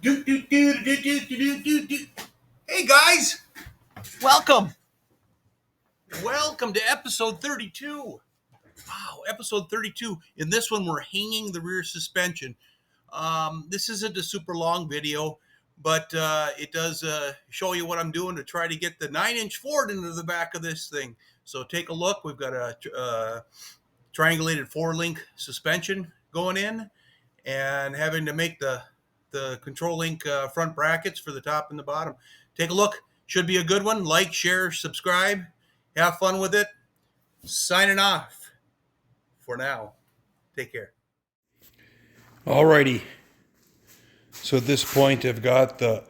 Do, do, do, do, do, do, do, do. Hey guys, welcome. Welcome to episode 32. Wow, episode 32. In this one, we're hanging the rear suspension. This isn't a super long video, but it does show you what I'm doing to try to get the 9-inch Ford into the back of this thing. So take a look. We've got a triangulated 4-link suspension going in, and having to make the control link front brackets for the top and the bottom. Take a look. Should be a good one. Like, share, subscribe. Have fun with it. Signing off for now. Take care. Alrighty. So at this point, I've got the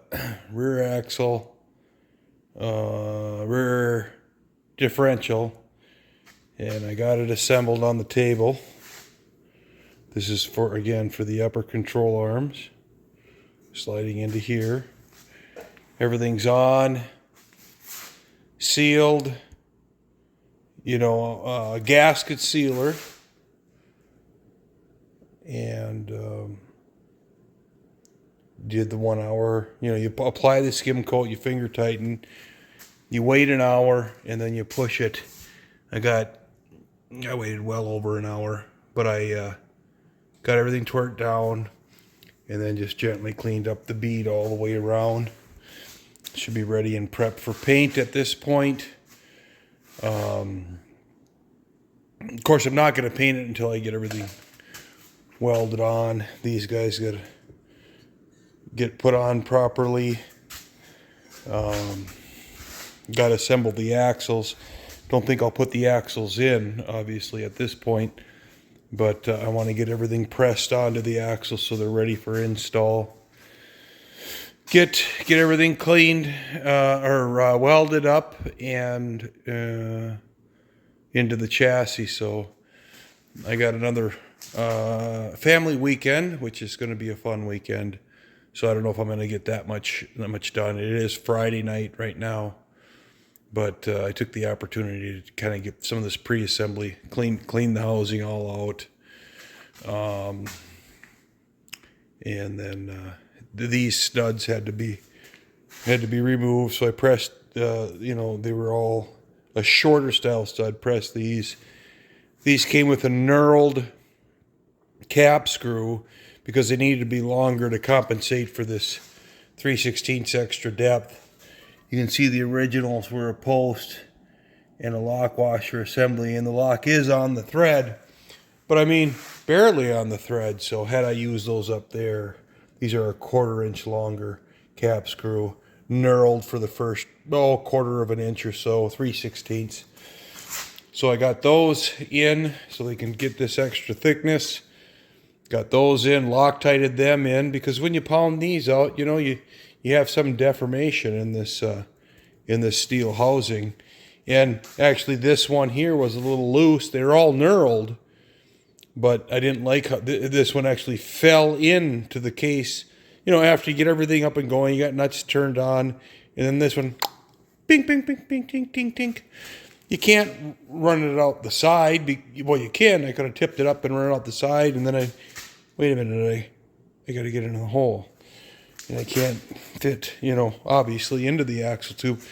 rear axle, rear differential, and I got it assembled on the table. This is for the upper control arms, sliding into here. Everything's on, sealed, a gasket sealer, and did the 1 hour, you apply the skim coat, you finger tighten, you wait an hour, and then you push it. I waited well over an hour, but I got everything torqued down and then just gently cleaned up the bead all the way around. Should be ready and prepped for paint at this point. Of course, I'm not going to paint it until I get everything welded on. These guys got to get put on properly. Got to assemble the axles. Don't think I'll put the axles in, obviously, at this point. But I want to get everything pressed onto the axles so they're ready for install. Get everything cleaned or welded up and into the chassis. So I got another family weekend, which is going to be a fun weekend. So I don't know if I'm going to get that much done. It is Friday night right now, but I took the opportunity to kind of get some of this pre-assembly, clean the housing all out, and then these studs had to be removed. So I pressed, they were all a shorter style stud. Pressed these. These came with a knurled cap screw because they needed to be longer to compensate for this 3/16 extra depth. You can see the originals were a post and a lock washer assembly, and the lock is on the thread, but I mean barely on the thread. So had I used those up there, these are a 1/4 inch longer cap screw, knurled for the first 1/4 of an inch or so, 3/16. So I got those in so they can get this extra thickness. Got those in, Loctited them in, because when you pound these out, you have some deformation in this steel housing. And actually this one here was a little loose. They're all knurled, but I didn't like how this one actually fell into the case. After you get everything up and going, you got nuts turned on, and then this one, bing, bing, bing, bing, ting, ting, ting. You can't run it out the side. Well, you can. I could have tipped it up and run it out the side, and then wait a minute, I got to get into the hole. And I can't fit, obviously into the axle tube.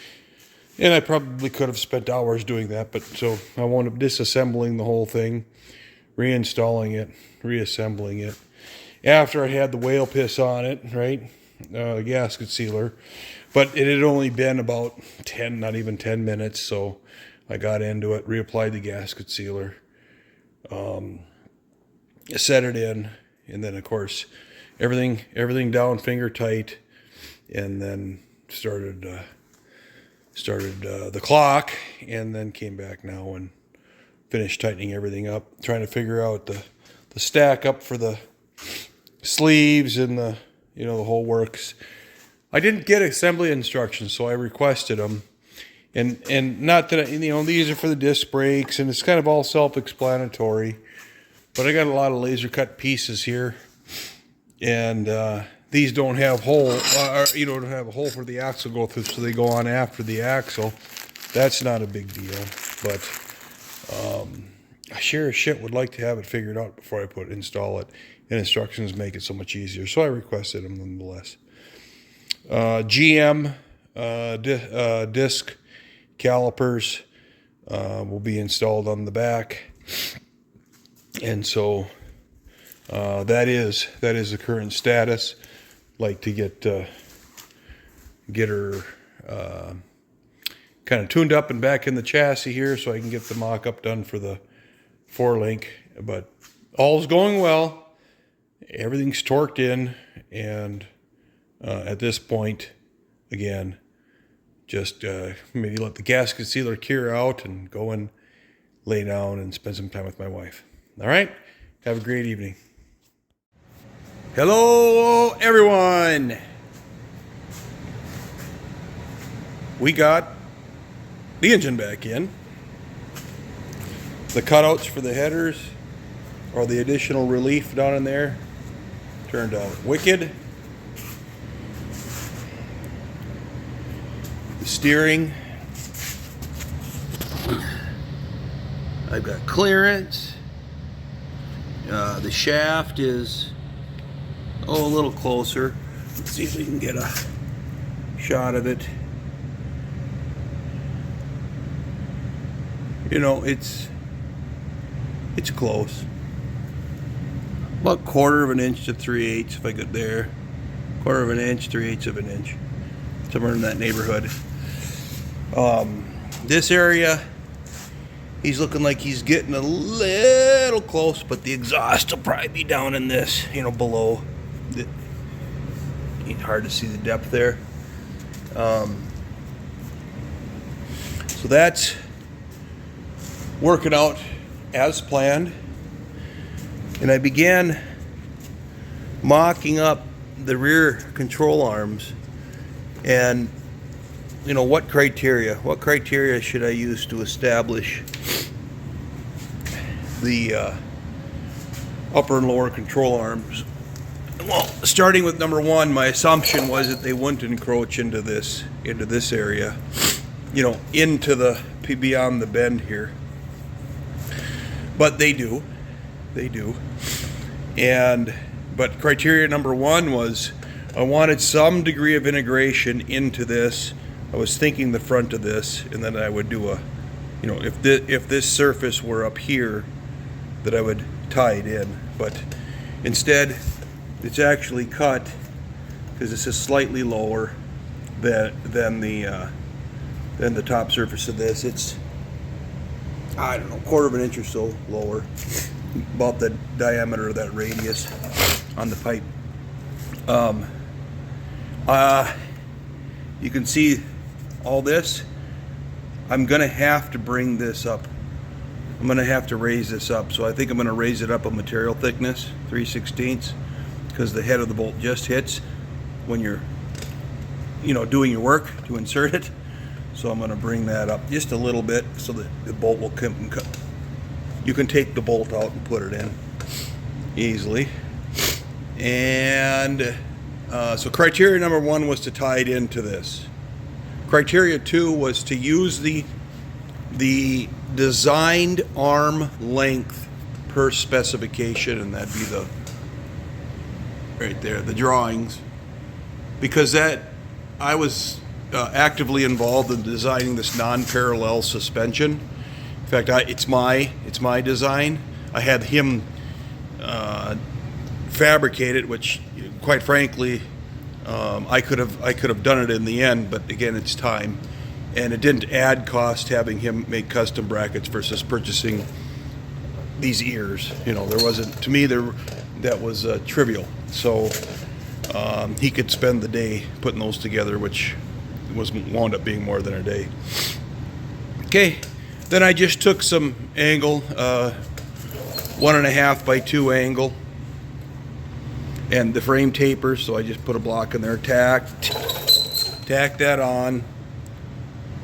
And I probably could have spent hours doing that, but so I wound up disassembling the whole thing, reinstalling it, reassembling it. After I had the whale piss on it, right, gasket sealer, but it had only been about 10, not even 10 minutes, so I got into it, reapplied the gasket sealer, set it in, and then of course everything down finger tight, and then started the clock, and then came back now and finished tightening everything up, trying to figure out the stack up for the sleeves and the whole works. I didn't get assembly instructions, so I requested them. And not that, these are for the disc brakes, and it's kind of all self-explanatory. But I got a lot of laser cut pieces here, and these don't have don't have a hole for the axle to go through, so they go on after the axle. That's not a big deal, but I sure as shit would like to have it figured out before I install it. And instructions make it so much easier, so I requested them nonetheless. GM disc calipers will be installed on the back, and so that is the current status. Like to get her kind of tuned up and back in the chassis here, so I can get the mock-up done for the 4-link. But all's going well. Everything's torqued in, and at this point, again, just maybe let the gasket sealer cure out and go and lay down and spend some time with my wife. All right? Have a great evening. Hello, everyone. We got the engine back in. The cutouts for the headers, or the additional relief down in there, turned out wicked. The steering, I've got clearance. The shaft is a little closer. Let's see if we can get a shot of it. You know, it's close. About 1/4 of an inch to 3/8 if I get there. 1/4 of an inch, 3/8 of an inch. Somewhere in that neighborhood. This area, he's looking like he's getting a little close, but the exhaust will probably be down in this, below. It's hard to see the depth there. So that's working out as planned. And I began mocking up the rear control arms. And what criteria should I use to establish the upper and lower control arms? Well, starting with number one, my assumption was that they wouldn't encroach into this area, into the beyond the bend here. But they do. But criteria number one was I wanted some degree of integration into this. I was thinking the front of this, and then I would do if this surface were up here, that I would tie it in. But instead, it's actually cut because this is slightly lower than the top surface of this. It's, I don't know, 1/4 of an inch or so lower, about the diameter of that radius on the pipe. You can see all this. I'm gonna have to bring this up. I'm gonna have to raise this up. So I think I'm gonna raise it up a material thickness, 3/16, because the head of the bolt just hits when you're, doing your work to insert it. So I'm gonna bring that up just a little bit so that the bolt will come. You can take the bolt out and put it in easily. And so criteria number one was to tie it into this. Criteria two was to use the designed arm length per specification, and that'd be the right there, the drawings, because I was actively involved in designing this non-parallel suspension. In fact, it's my design. I had him fabricate it, which, quite frankly, I could have done it in the end, but again, it's time, and it didn't add cost having him make custom brackets versus purchasing these ears. There wasn't, to me, that was trivial. So he could spend the day putting those together, which wound up being more than a day. Okay, then I just took some angle, 1.5 by 2 angle, and the frame taper, so I just put a block in there, tack that on,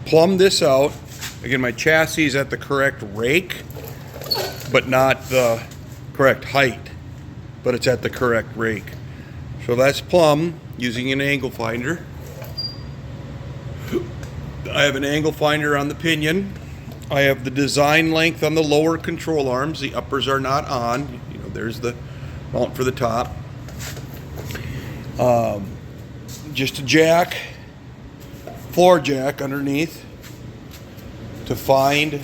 plumb this out. Again, my chassis is at the correct rake, but not the correct height, but it's at the correct rake. So that's plumb using an angle finder. I have an angle finder on the pinion. I have the design length on the lower control arms. The uppers are not on. There's the mount for the top. just a jack, floor jack underneath to find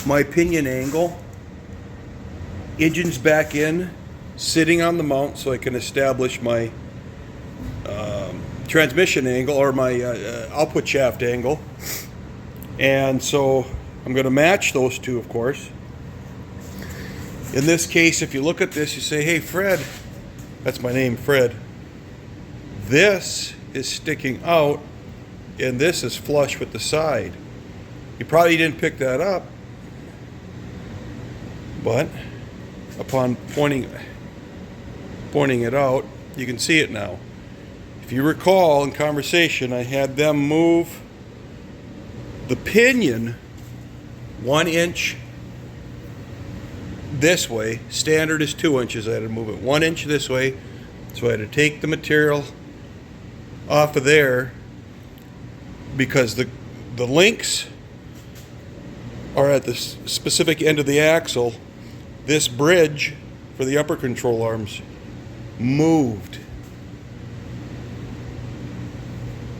my pinion angle. Engine's back in, sitting on the mount so I can establish my transmission angle or my output shaft angle. And so I'm going to match those two, of course. In this case, if you look at this, you say, hey, Fred, that's my name, Fred. This is sticking out and this is flush with the side. You probably didn't pick that up, but upon pointing it out, you can see it now. If you recall in conversation, I had them move the pinion 1 inch this way. Standard is 2 inches. I had to move it 1 inch this way. So I had to take the material off of there because the links are at the specific end of the axle. This bridge for the upper control arms moved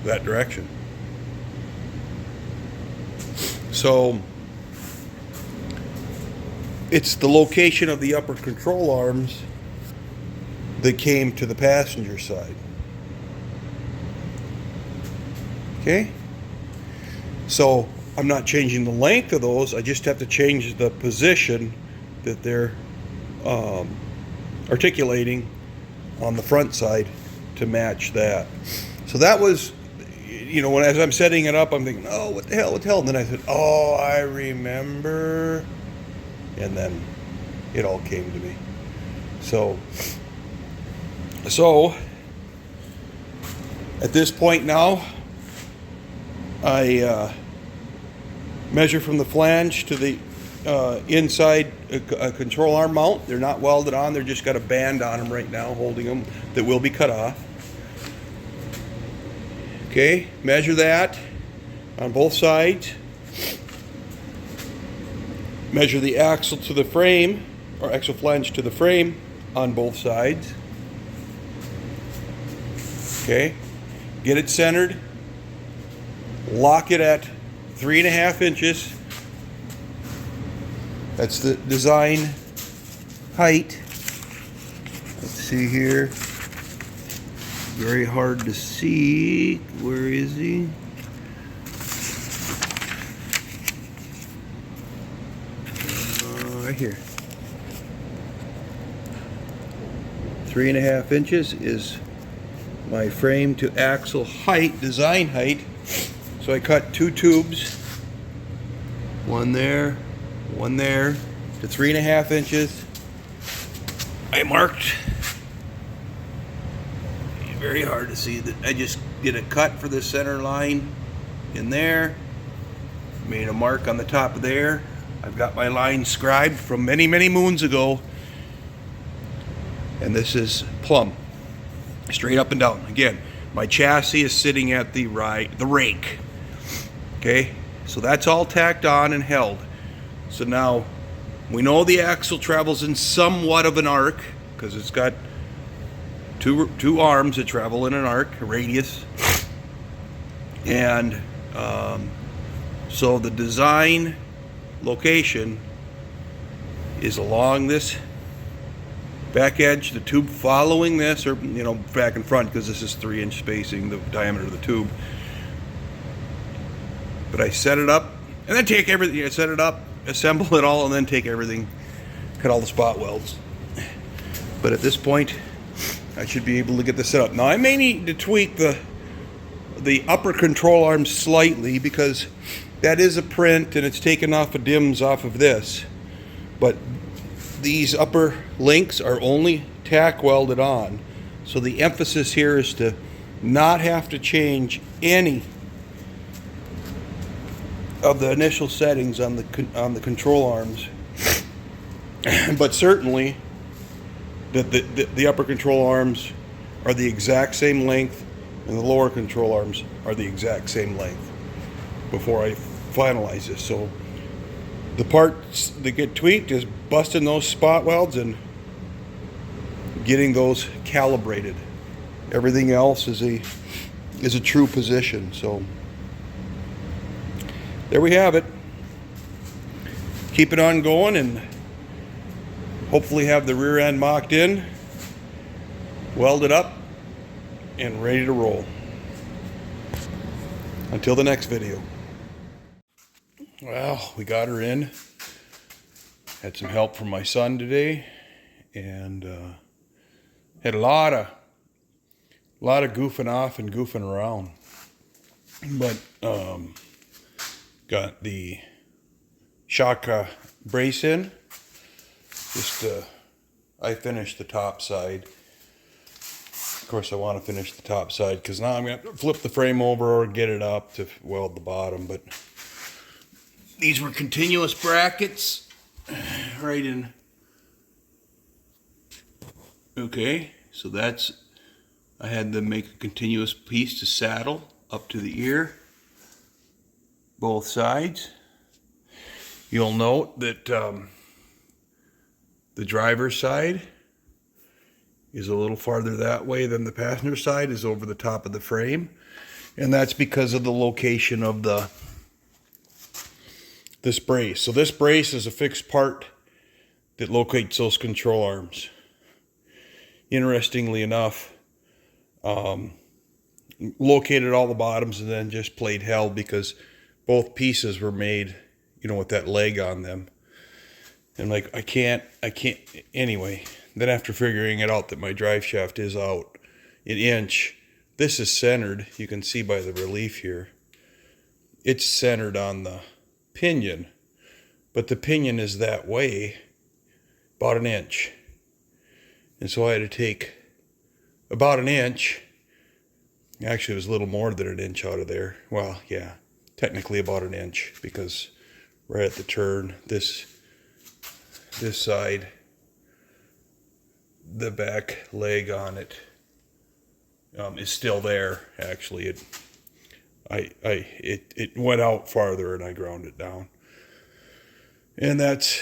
that direction. So it's the location of the upper control arms that came to the passenger side. Okay? So I'm not changing the length of those, I just have to change the position that they're articulating on the front side to match that. So that was, as I'm setting it up, I'm thinking, oh, what the hell? And then I said, oh, I remember. And then it all came to me. So at this point now, I measure from the flange to the inside control arm mount. They're not welded on. They're just got a band on them right now, holding them, that will be cut off. Okay, measure that on both sides. Measure the axle to the frame, or axle flange to the frame on both sides. Okay, get it centered. Lock it at 3.5 inches. That's the design height. Let's see here. Very hard to see. Where is he? Right here. 3.5 inches is my frame to axle height, design height. So I cut 2 tubes. One there to 3.5 inches. I marked. Very hard to see that. I just did a cut for the center line in there. Made a mark on the top of there. I've got my line scribed from many, many moons ago. And this is plumb. Straight up and down. Again, my chassis is sitting at the rake. Okay? So that's all tacked on and held. So now we know the axle travels in somewhat of an arc because it's got two arms that travel in an arc, a radius. And so the design location is along this back edge, the tube following this, or back and front, because this is 3-inch spacing, the diameter of the tube. But I set it up and then take everything. I set it up, assemble it all, and then take everything, cut all the spot welds. But at this point, I should be able to get this set up. Now I may need to tweak the upper control arm slightly because that is a print and it's taken off of dims off of this. But these upper links are only tack welded on. So the emphasis here is to not have to change any of the initial settings on the control arms. But certainly that the upper control arms are the exact same length and the lower control arms are the exact same length before I finalize this. So the parts that get tweaked is busting those spot welds and getting those calibrated Everything else is a true position. So there we have it. Keep it on going and hopefully have the rear end mocked in, welded up, and ready to roll. Until the next video. Well, we got her in. Had some help from my son today, and had a lot of goofing off and goofing around. But got the shock brace in. Just I finished the top side. Of course, I want to finish the top side because now I'm going to flip the frame over or get it up to weld the bottom. But these were continuous brackets right in. Okay, so I had to make a continuous piece to saddle up to the ear, both sides. You'll note that the driver's side is a little farther that way than the passenger side is over the top of the frame. And that's because of the location of this brace. So this brace is a fixed part that locates those control arms. Interestingly enough, located all the bottoms and then just played hell because both pieces were made, with that leg on them. And like, I can't, anyway. Then after figuring it out that my drive shaft is out an inch, this is centered. You can see by the relief here. It's centered on the pinion, but the pinion is that way, about an inch. And so I had to take about an inch. Actually, it was a little more than an inch out of there. Well, yeah, technically about an inch because right at the turn, this side, the back leg on it is still there. Actually, it went out farther and I ground it down, and that's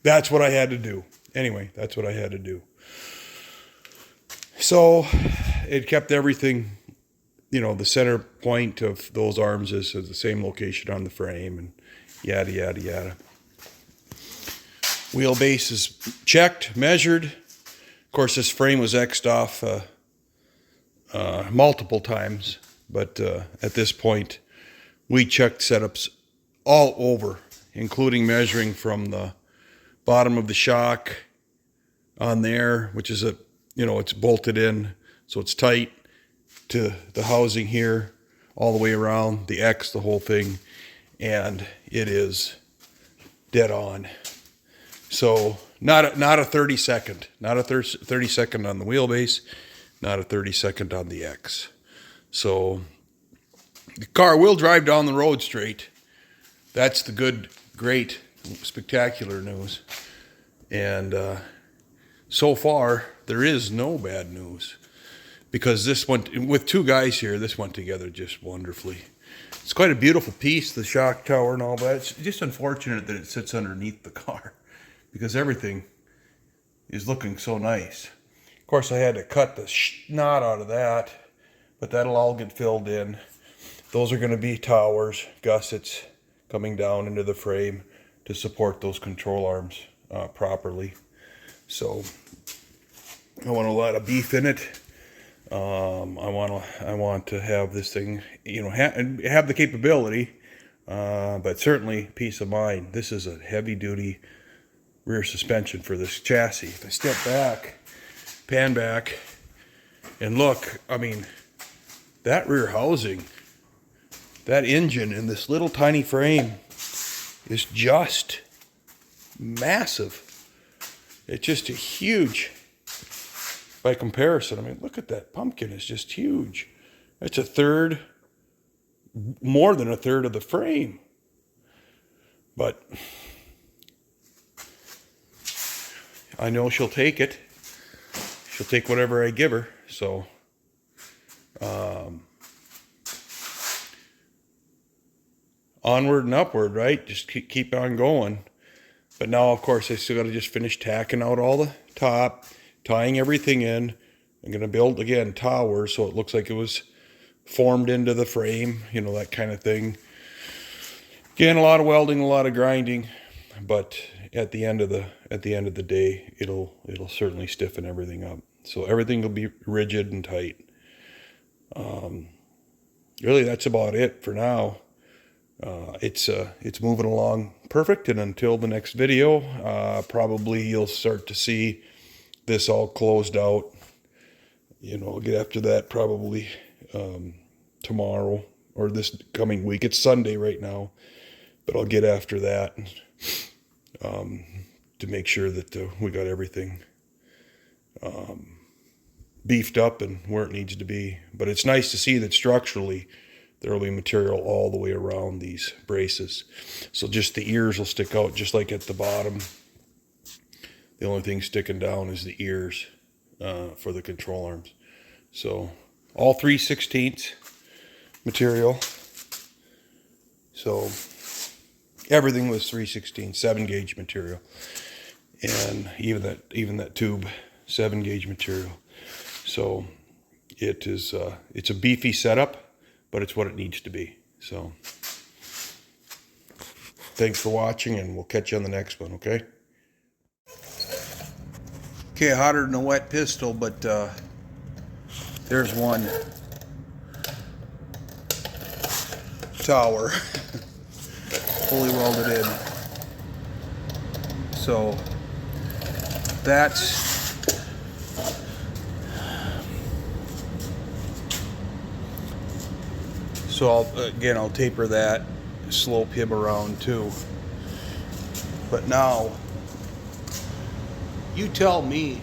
what I had to do. Anyway, that's what I had to do. So it kept everything, the center point of those arms is the same location on the frame, and yada yada yada. Wheelbase is checked, measured. Of course, this frame was X'd off multiple times, but at this point, we checked setups all over, including measuring from the bottom of the shock on there, which is it's bolted in, so it's tight, to the housing here, all the way around, the X, the whole thing, and it is dead on. So not a 30-second, not a 30-second on the wheelbase, not a 30-second on the X. So the car will drive down the road straight. That's the good, great, spectacular news. And so far, there is no bad news. Because this went, with two guys here, this went together just wonderfully. It's quite a beautiful piece, the shock tower and all that. It's just unfortunate that it sits underneath the car, because everything is looking so nice. Of course, I had to cut the knot out of that, but that'll all get filled in. Those are going to be towers, gussets coming down into the frame to support those control arms properly. So I want a lot of beef in it. I want to have this thing, have the capability, but certainly peace of mind. This is a heavy-duty rear suspension for this chassis. If I step back, pan back, and look, that rear housing, that engine in this little tiny frame is just massive. It's just a huge, by comparison, look at that pumpkin, it's just huge. It's more than a third of the frame. But I know she'll take it. She'll take whatever I give her. So, onward and upward, right? Just keep on going. But now, of course, I still got to just finish tacking out all the top, tying everything in, I'm going to build, again, towers, so it looks like it was formed into the frame, that kind of thing. Again, a lot of welding, a lot of grinding, but at the end of the day, it'll certainly stiffen everything up. So everything will be rigid and tight. Really, that's about it for now. It's moving along perfect, and until the next video, probably you'll start to see this all closed out. I'll get after that probably tomorrow or this coming week. It's Sunday right now, but I'll get after that to make sure that we got everything beefed up and where it needs to be. But it's nice to see that structurally there will be material all the way around these braces. So just the ears will stick out just like at the bottom. The only thing sticking down is the ears for the control arms. So all 3/16 material. So everything was 3/16, 7-gauge material. And even that tube, 7-gauge material. So it's a beefy setup, but it's what it needs to be. So thanks for watching, and we'll catch you on the next one, okay? Okay, hotter than a wet pistol, but there's one tower fully welded in. So that's I'll taper that, slope him around too. But now, you tell me,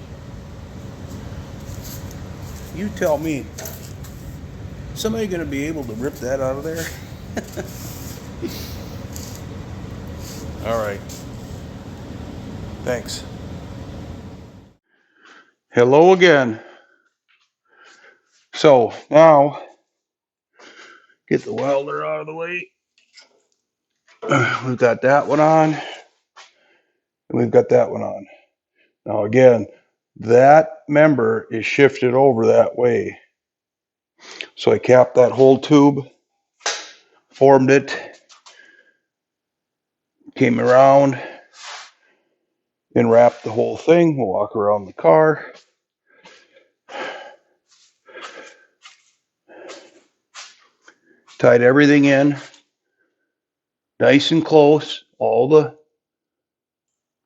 somebody gonna be able to rip that out of there? All right. Thanks. Hello again. So now, get the welder out of the way. We've got that one on, and we've got that one on. Now again, that member is shifted over that way. So I capped that whole tube, formed it, came around, and wrapped the whole thing. We'll walk around the car. Tied everything in, nice and close. All the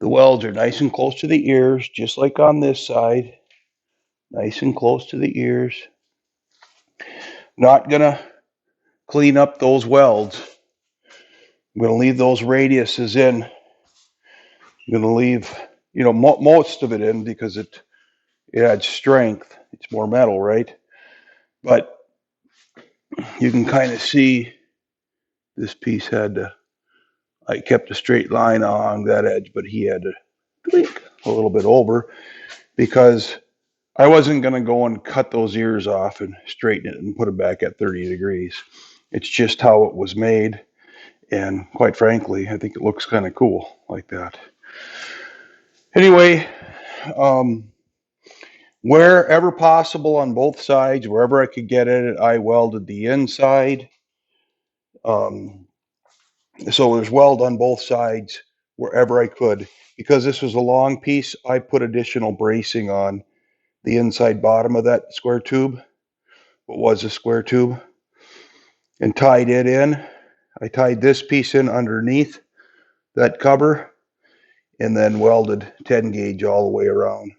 welds are nice and close to the ears, just like on this side. Nice and close to the ears. Not gonna clean up those welds. I'm gonna leave those radiuses in. I'm gonna leave, most of it in because it adds strength. It's more metal, right? But you can kind of see this piece I kept a straight line along that edge, but he had to tweak a little bit over because I wasn't going to go and cut those ears off and straighten it and put it back at 30 degrees. It's just how it was made. And quite frankly, I think it looks kind of cool like that. Anyway, wherever possible on both sides, wherever I could get it, I welded the inside. So there's weld on both sides wherever I could. Because this was a long piece, I put additional bracing on the inside bottom of that square tube, what was a square tube, and tied it in. I tied this piece in underneath that cover and then welded 10 gauge all the way around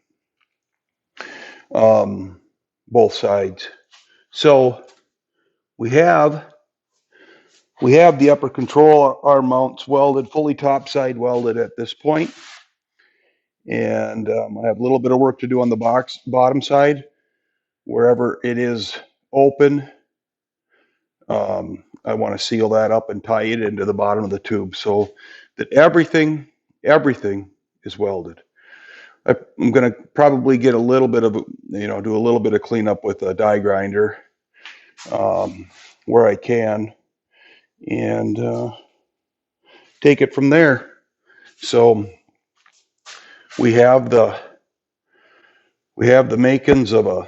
both sides. So we have the upper control arm mounts welded, fully topside welded at this point. And I have a little bit of work to do on the bottom side. Wherever it is open, I want to seal that up and tie it into the bottom of the tube so that everything is welded. I'm going to probably get a little bit of, do a little bit of cleanup with a die grinder where I can, and take it from there. So we have the makings of a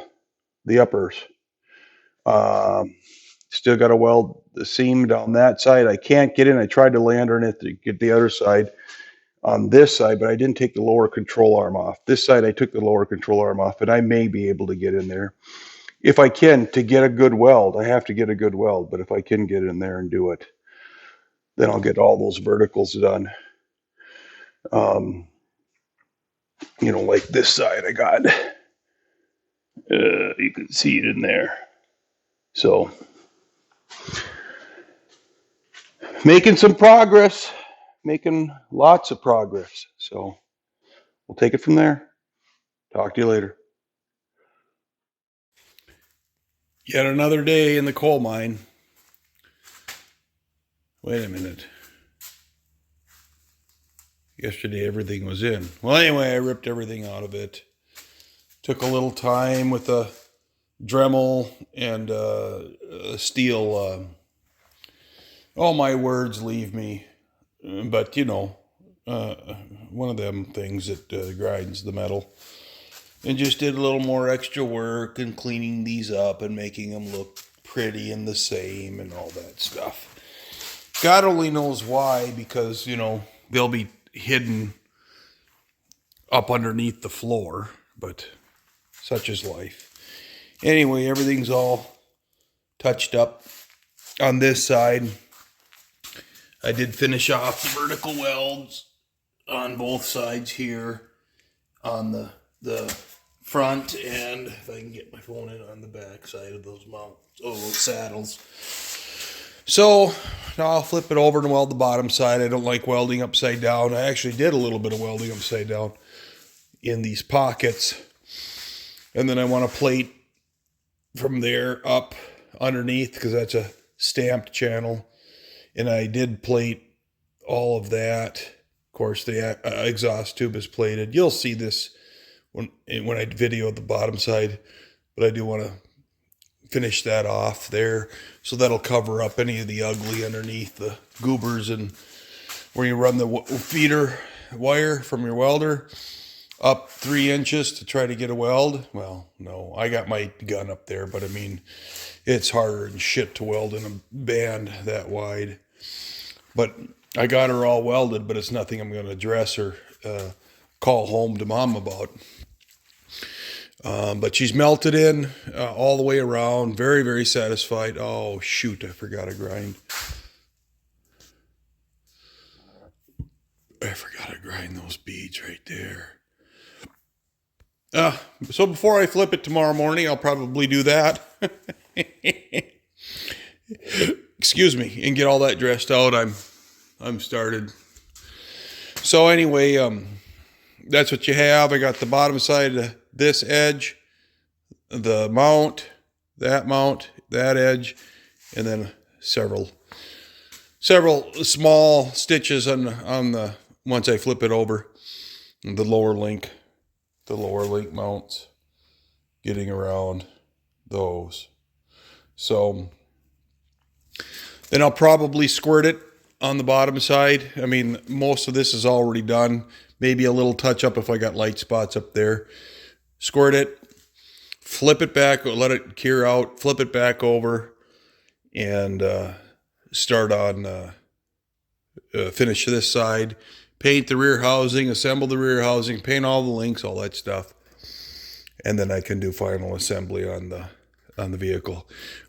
the uppers. Still got to weld the seam down that side. I can't get in. I tried to land on it to get the other side on this side, but I didn't take the lower control arm off. This side, I took the lower control arm off, and I may be able to get in there. If I can, to get a good weld, I have to get a good weld, but if I can get in there and do it, then I'll get all those verticals done. Like this side I got. You can see it in there. So, making some progress, making lots of progress. So, we'll take it from there. Talk to you later. Yet another day in the coal mine. Wait a minute. Yesterday everything was in. Well, anyway, I ripped everything out of it. Took a little time with a Dremel and steel. All my words leave me. But, one of them things that grinds the metal. And just did a little more extra work and cleaning these up and making them look pretty and the same and all that stuff. God only knows why, because, they'll be hidden up underneath the floor, but such is life. Anyway, everything's all touched up on this side. I did finish off the vertical welds on both sides here on the front, and if I can get my phone in on the back side of those those saddles. So now I'll flip it over and weld the bottom side. I don't like welding upside down. I actually did a little bit of welding upside down in these pockets. And then I want to plate from there up underneath because that's a stamped channel. And I did plate all of that. Of course, the exhaust tube is plated. You'll see this when I video the bottom side, but I do want to finish that off there, so that'll cover up any of the ugly underneath the goobers and where you run the feeder wire from your welder up 3 inches to try to get a weld. Well, no, I got my gun up there, but I mean, it's harder than shit to weld in a band that wide. But I got her all welded, but it's nothing I'm going to address or call home to mom about. But she's melted in all the way around. Very, very satisfied. Oh, shoot, I forgot to grind. I forgot to grind those beads right there. So before I flip it tomorrow morning, I'll probably do that. Excuse me, and get all that dressed out. I'm started. So anyway, that's what you have. I got the bottom side of this edge, the mount, that edge, and then several small stitches on the once I flip it over, the lower link mounts, getting around those. So then I'll probably squirt it on the bottom side. I mean, most of this is already done. Maybe a little touch up if I got light spots up there. Squirt it, flip it back, let it cure out, flip it back over, and start on finish this side. Paint the rear housing, assemble the rear housing, paint all the links, all that stuff. And then I can do final assembly on the vehicle.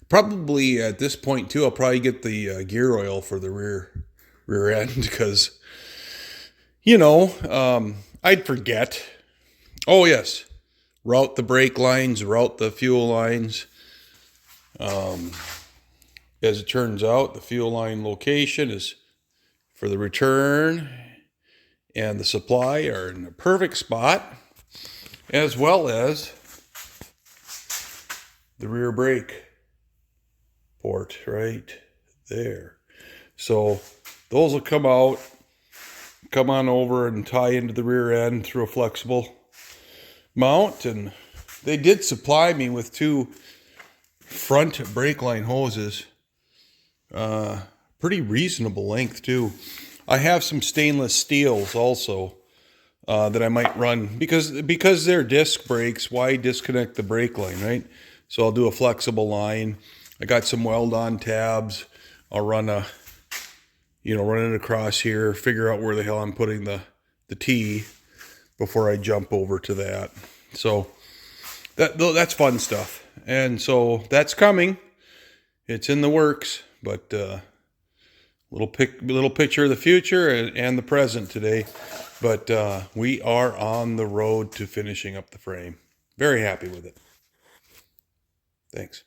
Probably at this point too, I'll probably get the gear oil for the rear end because, I'd forget. Oh yes, route the brake lines, route the fuel lines. As it turns out, the fuel line location is for the return and the supply are in a perfect spot, as well as the rear brake port right there. So those will come on over and tie into the rear end through a flexible mount. And they did supply me with 2 front brake line hoses. Pretty reasonable length too. I have some stainless steels also that I might run because they're disc brakes. Why disconnect the brake line, right? So I'll do a flexible line. I got some weld-on tabs. I'll run run it across here, figure out where the hell I'm putting the T before I jump over to that. So that's fun stuff. And so that's coming. It's in the works, but little picture of the future and the present today. But we are on the road to finishing up the frame. Very happy with it. Thanks.